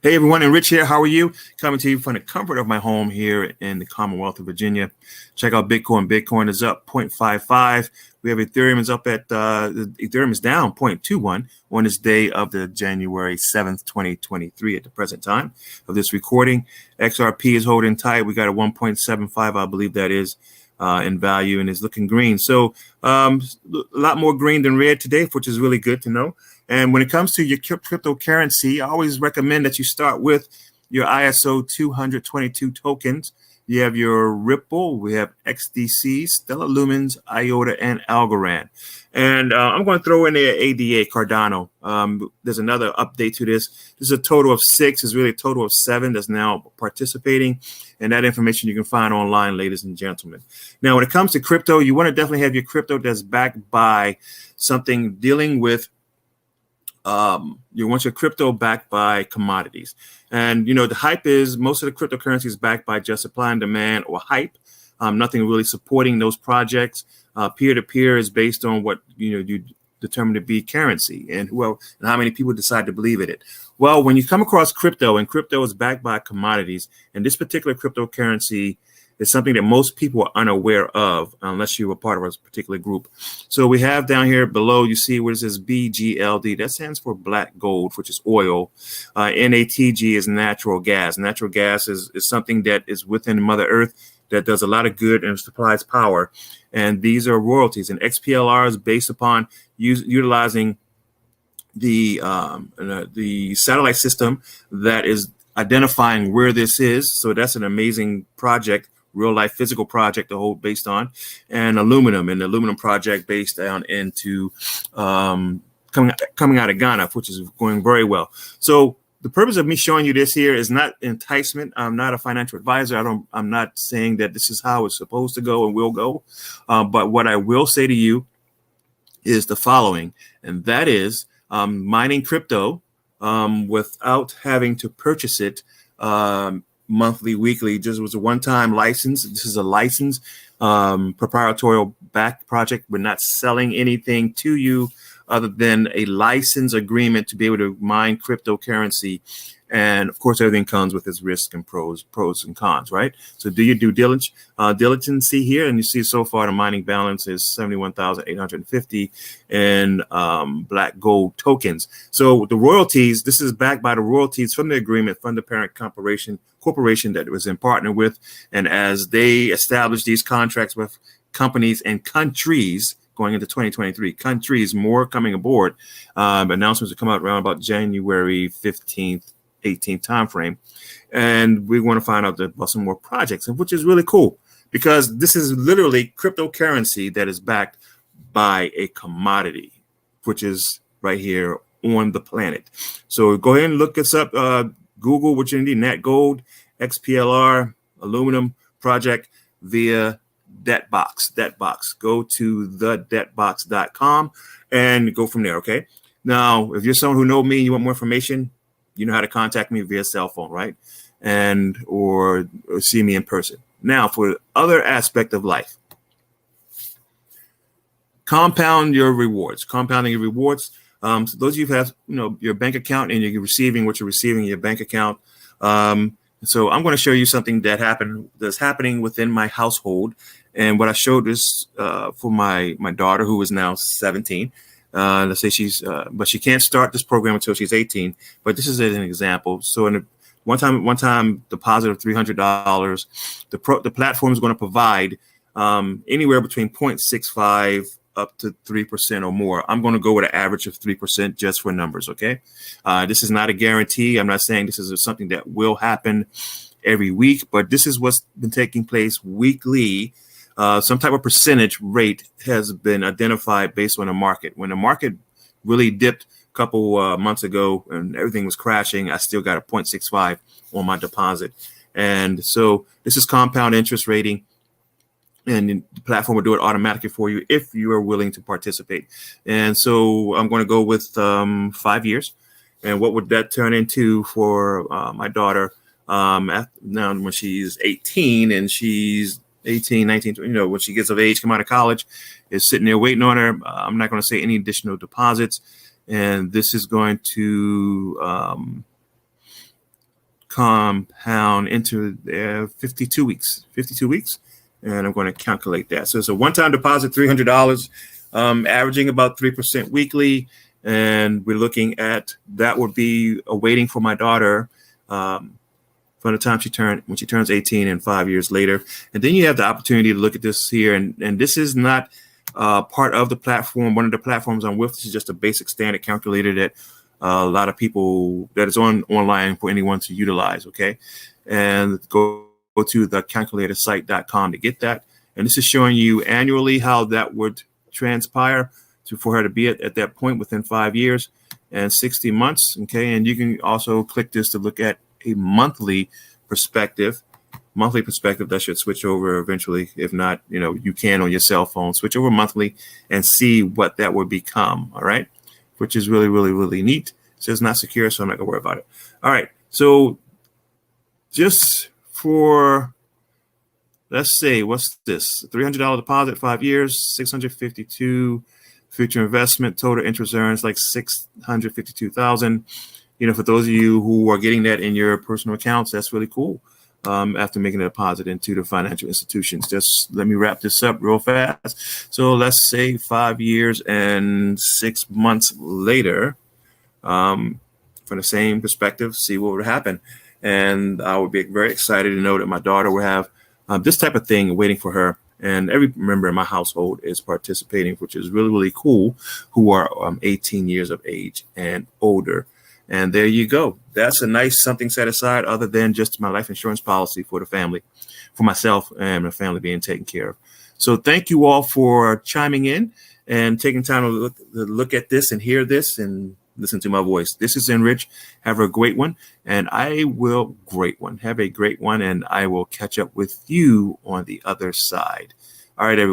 Hey everyone, Enriched here. How are you? Coming to you from the comfort of my home here in the Commonwealth of Virginia. Check out Bitcoin. Bitcoin is up 0.55. We have Ethereum is up at Ethereum is down 0.21 on this day of the January 7th, 2023 at the present time of this recording. XRP is holding tight. We got a 1.75, I believe that is, in value, and is looking green. So a lot more green than red today, which is really good to know. And when it comes to your cryptocurrency, I always recommend that you start with your ISO 222 tokens. You have your Ripple, we have XDC, Stellar Lumens, IOTA, and Algorand. And I'm going to throw in there ADA, Cardano. There's another update to this. This is a total of 6. It's really a total of 7 that's now participating. And that information you can find online, ladies and gentlemen. Now, when it comes to crypto, you want to definitely have your crypto that's backed by something dealing with you want your crypto backed by commodities. And, you know, the hype is most of the cryptocurrency is backed by just supply and demand or hype. Nothing really supporting those projects. Peer-to-peer is based on what, you determine to be currency and how many people decide to believe in it. Well, when you come across crypto and crypto is backed by commodities, and this particular cryptocurrency is something that most people are unaware of unless you were part of a particular group. So we have down here below, you see what it says BGLD. That stands for black gold, which is oil. NATG is natural gas. Natural gas is something that is within Mother Earth that does a lot of good and supplies power. And these are royalties. And XPLR is based upon utilizing the satellite system that is identifying where this is. So that's an amazing project. Real life physical project to hold based on, and aluminum, and the aluminum project based down into coming out of Ghana, which is going very well. So the purpose of me showing you this here is not enticement. I'm not a financial advisor. I'm not saying that this is how it's supposed to go and will go. But what I will say to you is the following, and that is mining crypto without having to purchase it monthly, weekly. Just was a one-time license. This is a license, proprietary back project. We're not selling anything to you other than a license agreement to be able to mine cryptocurrency. And of course, everything comes with its risks and pros and cons, right? So do your due diligence here, and you see so far the mining balance is 71,850 in black gold tokens. So the royalties, this is backed by the royalties from the agreement from the parent corporation that it was in partner with. And as they establish these contracts with companies and countries going into 2023, countries more coming aboard, announcements will come out around about January 15th, 18th timeframe, and we want to find out about some more projects, which is really cool because this is literally cryptocurrency that is backed by a commodity, which is right here on the planet. So go ahead and look us up. Google what you need: Nat Gold, XPLR, aluminum project via Debtbox. Go to thedebtbox.com and go from there. Okay. Now, if you're someone who knows me, you want more information, you know how to contact me via cell phone, right? And or see me in person. Now, for the other aspect of life, compound your rewards. Compounding your rewards. So those of you who have, your bank account and you're receiving what you're receiving in your bank account. So I'm going to show you something that's happening within my household. And what I showed this for my daughter, who is now 17. Let's say but she can't start this program until she's 18. But this is an example. So in one time deposit of $300, the platform is going to provide anywhere between 0.65 up to 3% or more. I'm going to go with an average of 3% just for numbers. Okay. This is not a guarantee. I'm not saying this is something that will happen every week, but this is what's been taking place weekly. Some type of percentage rate has been identified based on the market. When the market really dipped a couple months ago and everything was crashing, I still got a 0.65 on my deposit. And so this is compound interest rating, and the platform will do it automatically for you if you are willing to participate. And so I'm going to go with 5 years. And what would that turn into for my daughter now when she's 18 and she's 18, 19, when she gets of age, come out of college, is sitting there waiting on her. I'm not going to say any additional deposits. And this is going to compound into 52 weeks. 52 weeks. And I'm going to calculate that. So it's a one-time deposit, $300, averaging about 3% weekly. And we're looking at that would be awaiting for my daughter from the time when she turns 18 and 5 years later. And then you have the opportunity to look at this here. And this is not part of the platform. One of the platforms I'm with, this is just a basic standard calculator that a lot of people that is online for anyone to utilize. Okay. And go to the calculatorsite.com to get that. And this is showing you annually how that would transpire for her to be at that point within 5 years and 60 months. Okay. And you can also click this to look at a monthly perspective. That should switch over eventually. If not, you can on your cell phone switch over monthly and see what that would become. All right. Which is really, really, really neat. It says not secure, so I'm not gonna worry about it. All right. So just for, let's say, what's this? $300 deposit, 5 years, 652 future investment, total interest earns like 652,000. For those of you who are getting that in your personal accounts, that's really cool. After making a deposit into the financial institutions. Just let me wrap this up real fast. So let's say 5 years and 6 months later, from the same perspective, see what would happen. And I would be very excited to know that my daughter will have this type of thing waiting for her. And every member in my household is participating, which is really, really cool, who are 18 years of age and older. And there you go. That's a nice something set aside other than just my life insurance policy for the family, for myself and my family being taken care of. So thank you all for chiming in and taking time to look at this and hear this and listen to my voice. This is Enriched. Have a great one. And have a great one. And I will catch up with you on the other side. All right, everyone.